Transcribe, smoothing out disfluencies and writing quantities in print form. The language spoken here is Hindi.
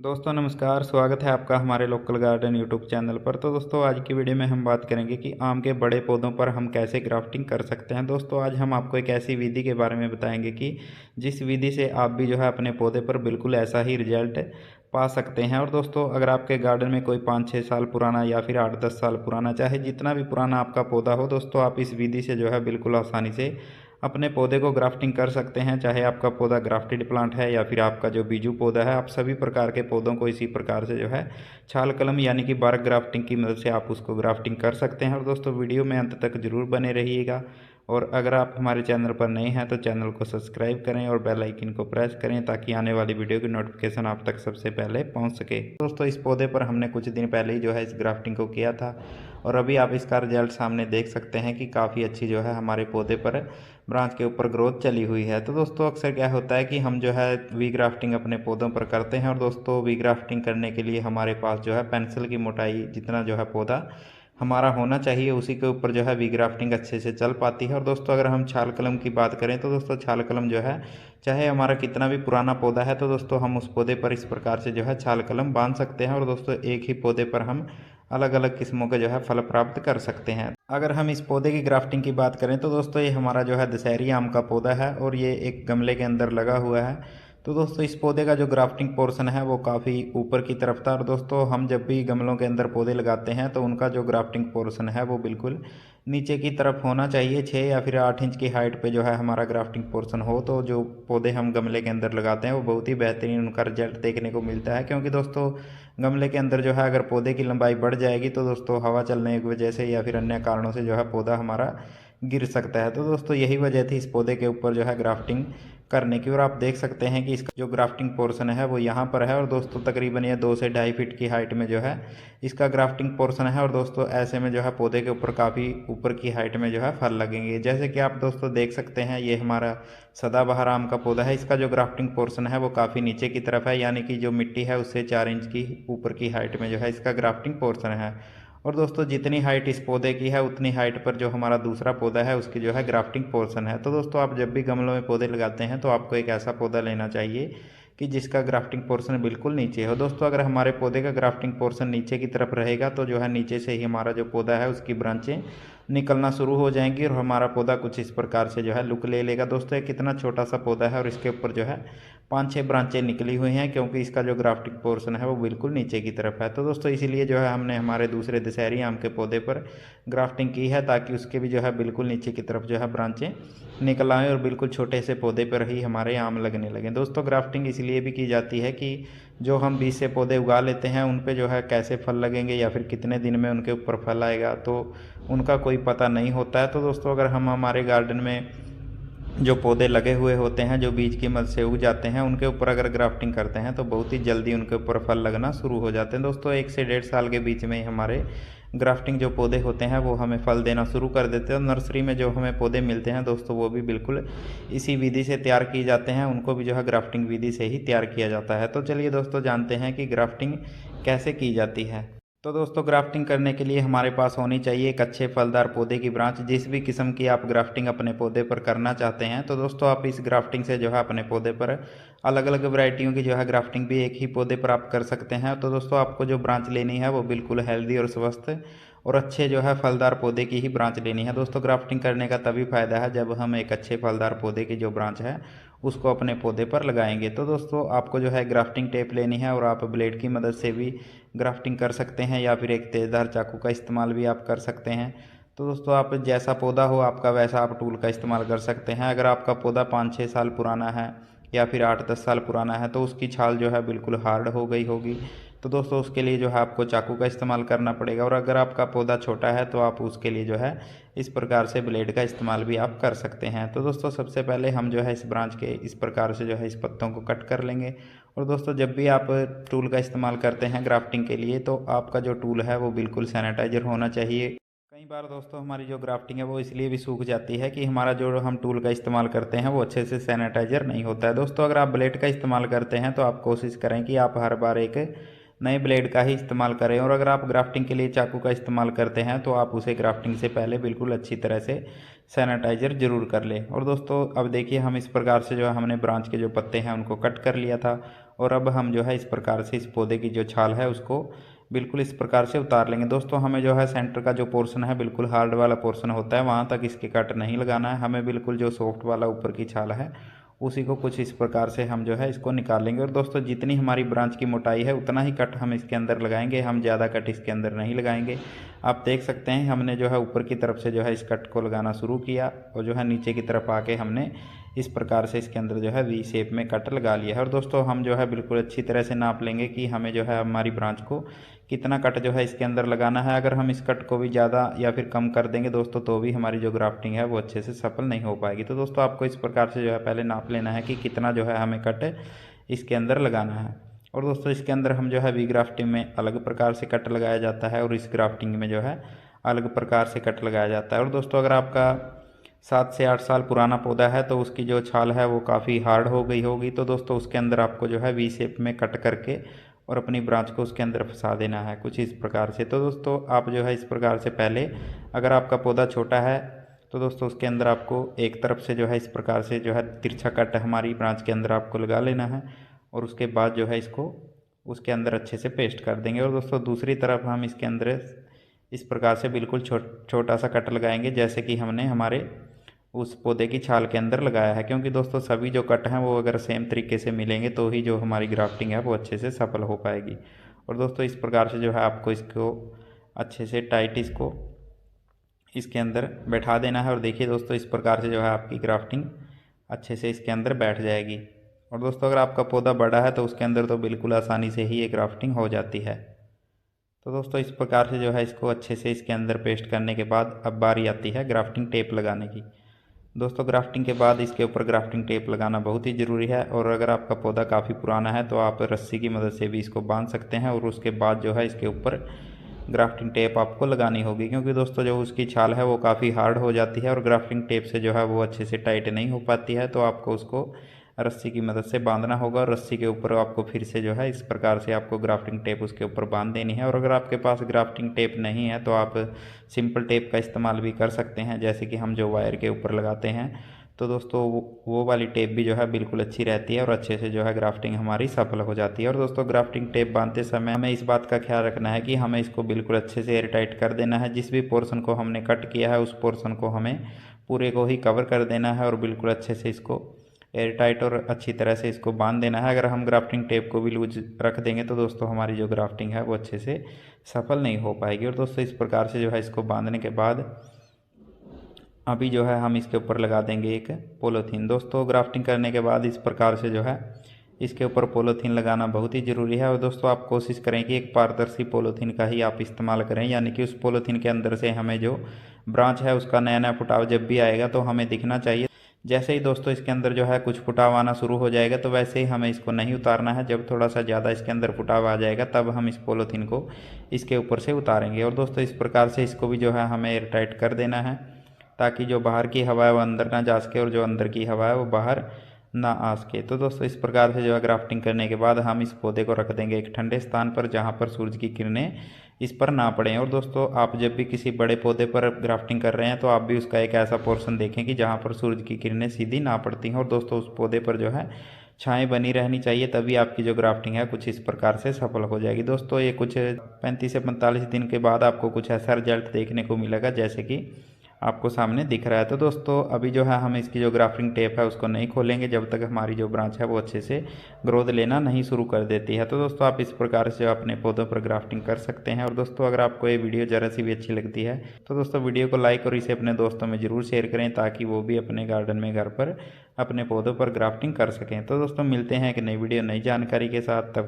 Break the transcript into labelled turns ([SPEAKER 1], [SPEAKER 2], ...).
[SPEAKER 1] दोस्तों नमस्कार, स्वागत है आपका हमारे लोकल गार्डन यूट्यूब चैनल पर। तो दोस्तों आज की वीडियो में हम बात करेंगे कि आम के बड़े पौधों पर हम कैसे ग्राफ्टिंग कर सकते हैं। दोस्तों आज हम आपको एक ऐसी विधि के बारे में बताएंगे कि जिस विधि से आप भी जो है अपने पौधे पर बिल्कुल ऐसा ही रिजल्ट पा सकते हैं। और दोस्तों अगर आपके गार्डन में कोई 5-6 साल पुराना या फिर 8-10 साल पुराना, चाहे जितना भी पुराना आपका पौधा हो, दोस्तों आप इस विधि से जो है बिल्कुल आसानी से अपने पौधे को ग्राफ्टिंग कर सकते हैं। चाहे आपका पौधा ग्राफ्टेड प्लांट है या फिर आपका जो बीजू पौधा है, आप सभी प्रकार के पौधों को इसी प्रकार से जो है छाल कलम यानी कि बारक ग्राफ्टिंग की मदद से आप उसको ग्राफ्टिंग कर सकते हैं। और दोस्तों वीडियो में अंत तक जरूर बने रहिएगा। और अगर आप हमारे चैनल पर नए हैं तो चैनल को सब्सक्राइब करें और बेल आइकन को प्रेस करें ताकि आने वाली वीडियो की नोटिफिकेशन आप तक सबसे पहले पहुंच सके। दोस्तों इस पौधे पर हमने कुछ दिन पहले ही जो है इस ग्राफ्टिंग को किया था और अभी आप इसका रिजल्ट सामने देख सकते हैं कि काफ़ी अच्छी जो है हमारे पौधे पर ब्रांच के ऊपर ग्रोथ चली हुई है। तो दोस्तों अक्सर क्या होता है कि हम जो है वी ग्राफ्टिंग अपने पौधों पर करते हैं और दोस्तों वी ग्राफ्टिंग करने के लिए हमारे पास जो है पेंसिल की मोटाई जितना जो है पौधा हमारा होना चाहिए उसी के ऊपर जो है वी ग्राफ्टिंग अच्छे से चल पाती है। और दोस्तों अगर हम छाल कलम की बात करें तो दोस्तों छाल कलम जो है चाहे हमारा कितना भी पुराना पौधा है तो दोस्तों हम उस पौधे पर इस प्रकार से जो है छाल कलम बांध सकते हैं और दोस्तों एक ही पौधे पर हम अलग अलग किस्मों के जो है फल प्राप्त कर सकते हैं। अगर हम इस पौधे की ग्राफ्टिंग की बात करें तो दोस्तों ये हमारा जो है दशहरी आम का पौधा है और ये एक गमले के अंदर लगा हुआ है। तो दोस्तों इस पौधे का जो ग्राफ्टिंग पोर्शन है वो काफ़ी ऊपर की तरफ था और दोस्तों हम जब भी गमलों के अंदर पौधे लगाते हैं तो उनका जो ग्राफ्टिंग पोर्शन है वो बिल्कुल नीचे की तरफ होना चाहिए। 6 या फिर 8 इंच की हाइट पे जो है हमारा ग्राफ्टिंग पोर्शन हो तो जो पौधे हम गमले के अंदर लगाते हैं वो बहुत ही बेहतरीन उनका रिजल्ट देखने को मिलता है। क्योंकि दोस्तों गमले के अंदर जो है अगर पौधे की लंबाई बढ़ जाएगी तो दोस्तों हवा चलने की वजह से या फिर अन्य कारणों से जो है पौधा हमारा गिर सकता है। तो दोस्तों यही वजह थी इस पौधे के ऊपर जो है ग्राफ्टिंग करने की। और आप देख सकते हैं कि इसका जो ग्राफ्टिंग पोर्शन है वो यहाँ पर है और दोस्तों तकरीबन ये 2 से 2.5 फीट की हाइट में जो है इसका ग्राफ्टिंग पोर्शन है। और दोस्तों ऐसे में जो है पौधे के ऊपर काफ़ी ऊपर की हाइट में जो है फल लगेंगे। जैसे कि आप दोस्तों देख सकते हैं ये हमारा सदाबहार आम का पौधा है, इसका जो ग्राफ्टिंग पोर्शन है वो काफ़ी नीचे की तरफ है, यानी कि जो मिट्टी है उससे 4 इंच की ऊपर की हाइट में जो है इसका ग्राफ्टिंग पोर्शन है। और दोस्तों जितनी हाइट इस पौधे की है उतनी हाइट पर जो हमारा दूसरा पौधा है उसकी जो है ग्राफ्टिंग पोर्शन है। तो दोस्तों आप जब भी गमलों में पौधे लगाते हैं तो आपको एक ऐसा पौधा लेना चाहिए कि जिसका ग्राफ्टिंग पोर्शन बिल्कुल नीचे हो। दोस्तों अगर हमारे पौधे का ग्राफ्टिंग पोर्शन नीचे की तरफ रहेगा तो जो है नीचे से ही हमारा जो पौधा है उसकी ब्रांचें निकलना शुरू हो जाएंगी और हमारा पौधा कुछ इस प्रकार से जो है लुक ले लेगा। दोस्तों एक कितना छोटा सा पौधा है और इसके ऊपर जो है 5-6 ब्रांचें निकली हुई हैं क्योंकि इसका जो ग्राफ्टिंग पोर्शन है वो बिल्कुल नीचे की तरफ है। तो दोस्तों इसीलिए जो है हमने हमारे दूसरे दशहरी आम के पौधे पर ग्राफ्टिंग की है ताकि उसके भी जो है बिल्कुल नीचे की तरफ जो है ब्रांचें निकल आएँ और बिल्कुल छोटे से पौधे पर ही हमारे आम लगने लगें। दोस्तों ग्राफ्टिंग इसलिए भी की जाती है कि जो हम बीज से पौधे उगा लेते हैं उन पे जो है कैसे फल लगेंगे या फिर कितने दिन में उनके ऊपर फल आएगा तो उनका कोई पता नहीं होता है। तो दोस्तों अगर हम हमारे गार्डन में जो पौधे लगे हुए होते हैं जो बीज की मदद से उग जाते हैं उनके ऊपर अगर ग्राफ्टिंग करते हैं तो बहुत ही जल्दी उनके ऊपर फल लगना शुरू हो जाते हैं। दोस्तों 1 से 1.5 साल के बीच में ही हमारे ग्राफ्टिंग जो पौधे होते हैं वो हमें फल देना शुरू कर देते हैं। और नर्सरी में जो हमें पौधे मिलते हैं दोस्तों वो भी बिल्कुल इसी विधि से तैयार किए जाते हैं, उनको भी जो है ग्राफ्टिंग विधि से ही तैयार किया जाता है। तो चलिए दोस्तों जानते हैं कि ग्राफ्टिंग कैसे की जाती है। तो दोस्तों ग्राफ्टिंग करने के लिए हमारे पास होनी चाहिए एक अच्छे फलदार पौधे की ब्रांच। जिस भी किस्म की आप ग्राफ्टिंग अपने पौधे पर करना चाहते हैं तो दोस्तों आप इस ग्राफ्टिंग से जो है अपने पौधे पर अलग अलग वैरायटियों की जो है ग्राफ्टिंग भी एक ही पौधे पर आप कर सकते हैं। तो दोस्तों आपको जो ब्रांच लेनी है वो बिल्कुल हेल्दी और स्वस्थ और अच्छे जो है फलदार पौधे की ही ब्रांच लेनी है। दोस्तों ग्राफ्टिंग करने का तभी फ़ायदा है जब हम एक अच्छे फलदार पौधे की जो ब्रांच है उसको अपने पौधे पर लगाएंगे। तो दोस्तों आपको जो है ग्राफ्टिंग टेप लेनी है और आप ब्लेड की मदद से भी ग्राफ्टिंग कर सकते हैं या फिर एक तेज़धार चाकू का इस्तेमाल भी आप कर सकते हैं। तो दोस्तों आप जैसा पौधा हो आपका वैसा आप टूल का इस्तेमाल कर सकते हैं। अगर आपका पौधा 5-6 साल पुराना है या फिर 8-10 साल पुराना है तो उसकी छाल जो है बिल्कुल हार्ड हो गई होगी, तो दोस्तों उसके लिए जो है आपको चाकू का इस्तेमाल करना पड़ेगा। और अगर आपका पौधा छोटा है तो आप उसके लिए जो है इस प्रकार से ब्लेड का इस्तेमाल भी आप कर सकते हैं। तो दोस्तों सबसे पहले हम जो है इस ब्रांच के इस प्रकार से जो है इस पत्तों को कट कर लेंगे। और दोस्तों जब भी आप टूल का इस्तेमाल करते हैं ग्राफ्टिंग के लिए तो आपका जो टूल है वो बिल्कुल सैनिटाइजर होना चाहिए। कई बार दोस्तों हमारी जो ग्राफ्टिंग है वो इसलिए भी सूख जाती है कि हमारा जो हम टूल का इस्तेमाल करते हैं वो अच्छे से सैनिटाइजर नहीं होता है। दोस्तों अगर आप ब्लेड का इस्तेमाल करते हैं तो आप कोशिश करें कि आप हर बार एक नए ब्लेड का ही इस्तेमाल करें। और अगर आप ग्राफ्टिंग के लिए चाकू का इस्तेमाल करते हैं तो आप उसे ग्राफ्टिंग से पहले बिल्कुल अच्छी तरह से सैनिटाइजर जरूर कर लें। और दोस्तों अब देखिए हम इस प्रकार से जो है हमने ब्रांच के जो पत्ते हैं उनको कट कर लिया था और अब हम जो है इस प्रकार से इस पौधे की जो छाल है उसको बिल्कुल इस प्रकार से उतार लेंगे। दोस्तों हमें जो है सेंटर का जो पोर्शन है बिल्कुल हार्ड वाला पोर्शन होता है वहाँ तक इसके कट नहीं लगाना है, हमें बिल्कुल जो सॉफ्ट वाला ऊपर की छाल है उसी को कुछ इस प्रकार से हम जो है इसको निकाल लेंगे। और दोस्तों जितनी हमारी ब्रांच की मोटाई है उतना ही कट हम इसके अंदर लगाएंगे, हम ज़्यादा कट इसके अंदर नहीं लगाएंगे। आप देख सकते हैं हमने जो है ऊपर की तरफ से जो है इस कट को लगाना शुरू किया और जो है नीचे की तरफ आके हमने इस प्रकार से इसके अंदर जो है वी शेप में कट लगा लिया है। और दोस्तों हम जो है बिल्कुल अच्छी तरह से नाप लेंगे कि हमें जो है हमारी ब्रांच को कितना कट जो है इसके अंदर लगाना है। अगर हम इस कट को भी ज़्यादा या फिर कम कर देंगे दोस्तों तो भी हमारी जो ग्राफ्टिंग है वो अच्छे से सफल नहीं हो पाएगी। तो दोस्तों आपको इस प्रकार से जो है पहले नाप लेना है कि कितना जो है हमें कट इसके अंदर लगाना है। और दोस्तों इसके अंदर हम जो है वी ग्राफ्टिंग में अलग प्रकार से कट लगाया जाता है और इस ग्राफ्टिंग में जो है अलग प्रकार से कट लगाया जाता है। और दोस्तों अगर आपका 7 से 8 साल पुराना पौधा है तो उसकी जो छाल है वो काफ़ी हार्ड हो गई होगी, तो दोस्तों उसके अंदर आपको जो है वी शेप में कट करके और अपनी ब्रांच को उसके अंदर फंसा देना है कुछ इस प्रकार से। तो दोस्तों आप जो है इस प्रकार से पहले अगर आपका पौधा छोटा है तो दोस्तों उसके अंदर आपको एक तरफ से जो है इस प्रकार से जो है तिरछा कट हमारी ब्रांच के अंदर आपको लगा लेना है और उसके बाद जो है इसको उसके अंदर अच्छे से पेस्ट कर देंगे। और दोस्तों दूसरी तरफ हम इसके अंदर इस प्रकार से बिल्कुल छोटा सा कट लगाएंगे जैसे कि हमने हमारे उस पौधे की छाल के अंदर लगाया है, क्योंकि दोस्तों सभी जो कट हैं वो अगर सेम तरीके से मिलेंगे तो ही जो हमारी ग्राफ्टिंग है वो अच्छे से सफल हो पाएगी। और दोस्तों इस प्रकार से जो है आपको इसको अच्छे से टाइट इसको इसके अंदर बैठा देना है। और देखिए दोस्तों इस प्रकार से जो है आपकी ग्राफ्टिंग अच्छे से इसके अंदर बैठ जाएगी। और दोस्तों अगर आपका पौधा बड़ा है तो उसके अंदर तो बिल्कुल आसानी से ही ये ग्राफ्टिंग हो जाती है। तो दोस्तों इस प्रकार से जो है इसको अच्छे से इसके अंदर पेस्ट करने के बाद अब बारी आती है ग्राफ्टिंग टेप लगाने की। दोस्तों ग्राफ्टिंग के बाद इसके ऊपर ग्राफ्टिंग टेप लगाना बहुत ही ज़रूरी है। और अगर आपका पौधा काफ़ी पुराना है तो आप रस्सी की मदद से भी इसको बांध सकते हैं और उसके बाद जो है इसके ऊपर ग्राफ्टिंग टेप आपको लगानी होगी, क्योंकि दोस्तों जो उसकी छाल है वो काफ़ी हार्ड हो जाती है और ग्राफ्टिंग टेप से जो है वो अच्छे से टाइट नहीं हो पाती है। तो आपको उसको रस्सी की मदद से बांधना होगा और रस्सी के ऊपर आपको फिर से जो है इस प्रकार से आपको ग्राफ्टिंग टेप उसके ऊपर बांध देनी है। और अगर आपके पास ग्राफ्टिंग टेप नहीं है तो आप सिंपल टेप का इस्तेमाल भी कर सकते हैं, जैसे कि हम जो वायर के ऊपर लगाते हैं। तो दोस्तों वो वाली टेप भी जो है बिल्कुल अच्छी रहती है और अच्छे से जो है ग्राफ्टिंग हमारी सफल हो जाती है। और दोस्तों ग्राफ्टिंग टेप बांधते समय हमें इस बात का ख्याल रखना है कि हमें इसको बिल्कुल अच्छे से एयर टाइट कर देना है। जिस भी पोर्शन को हमने कट किया है उस पोर्शन को हमें पूरे को ही कवर कर देना है और बिल्कुल अच्छे से इसको एयर टाइट और अच्छी तरह से इसको बांध देना है। अगर हम ग्राफ्टिंग टेप को भी लूज रख देंगे तो दोस्तों हमारी जो ग्राफ्टिंग है वो अच्छे से सफल नहीं हो पाएगी। और दोस्तों इस प्रकार से जो है इसको बांधने के बाद अभी जो है हम इसके ऊपर लगा देंगे एक पॉलीथीन। दोस्तों ग्राफ्टिंग करने के बाद इस प्रकार से जो है इसके ऊपर पॉलीथीन लगाना बहुत ही ज़रूरी है। और दोस्तों आप कोशिश करें कि एक पारदर्शी पॉलीथीन का ही आप इस्तेमाल करें, यानी कि उस पॉलीथीन के अंदर से हमें जो ब्रांच है उसका नया नया फुटाव जब भी आएगा तो हमें दिखना चाहिए। जैसे ही दोस्तों इसके अंदर जो है कुछ फुटाव आना शुरू हो जाएगा तो वैसे ही हमें इसको नहीं उतारना है। जब थोड़ा सा ज़्यादा इसके अंदर फुटाव आ जाएगा तब हम इस पॉलीथीन को इसके ऊपर से उतारेंगे। और दोस्तों इस प्रकार से इसको भी जो है हमें एयर टाइट कर देना है ताकि जो बाहर की हवा है वो अंदर ना जा सके और जो अंदर की हवा है वो बाहर ना आ सके। तो दोस्तों इस प्रकार से जो है ग्राफ्टिंग करने के बाद हम इस पौधे को रख देंगे एक ठंडे स्थान पर जहाँ पर सूरज की किरणें इस पर ना पड़ें। और दोस्तों आप जब भी किसी बड़े पौधे पर ग्राफ्टिंग कर रहे हैं तो आप भी उसका एक ऐसा पोर्शन देखें कि जहाँ पर सूरज की किरणें सीधी ना पड़ती हैं। और दोस्तों उस पौधे पर जो है छाएँ बनी रहनी चाहिए, तभी आपकी जो ग्राफ्टिंग है कुछ इस प्रकार से सफल हो जाएगी। दोस्तों ये कुछ 35 से 45 दिन के बाद आपको कुछ ऐसा रिजल्ट देखने को मिलेगा जैसे कि आपको सामने दिख रहा है। तो दोस्तों अभी जो है हम इसकी जो ग्राफ्टिंग टेप है उसको नहीं खोलेंगे जब तक हमारी जो ब्रांच है वो अच्छे से ग्रोथ लेना नहीं शुरू कर देती है। तो दोस्तों आप इस प्रकार से अपने पौधों पर ग्राफ्टिंग कर सकते हैं। और दोस्तों अगर आपको ये वीडियो ज़रा सी भी अच्छी लगती है तो दोस्तों वीडियो को लाइक और इसे अपने दोस्तों में ज़रूर शेयर करें ताकि वो भी अपने गार्डन में घर पर अपने पौधों पर ग्राफ्टिंग कर सकें। तो दोस्तों मिलते हैं एक नई वीडियो नई जानकारी के साथ, तब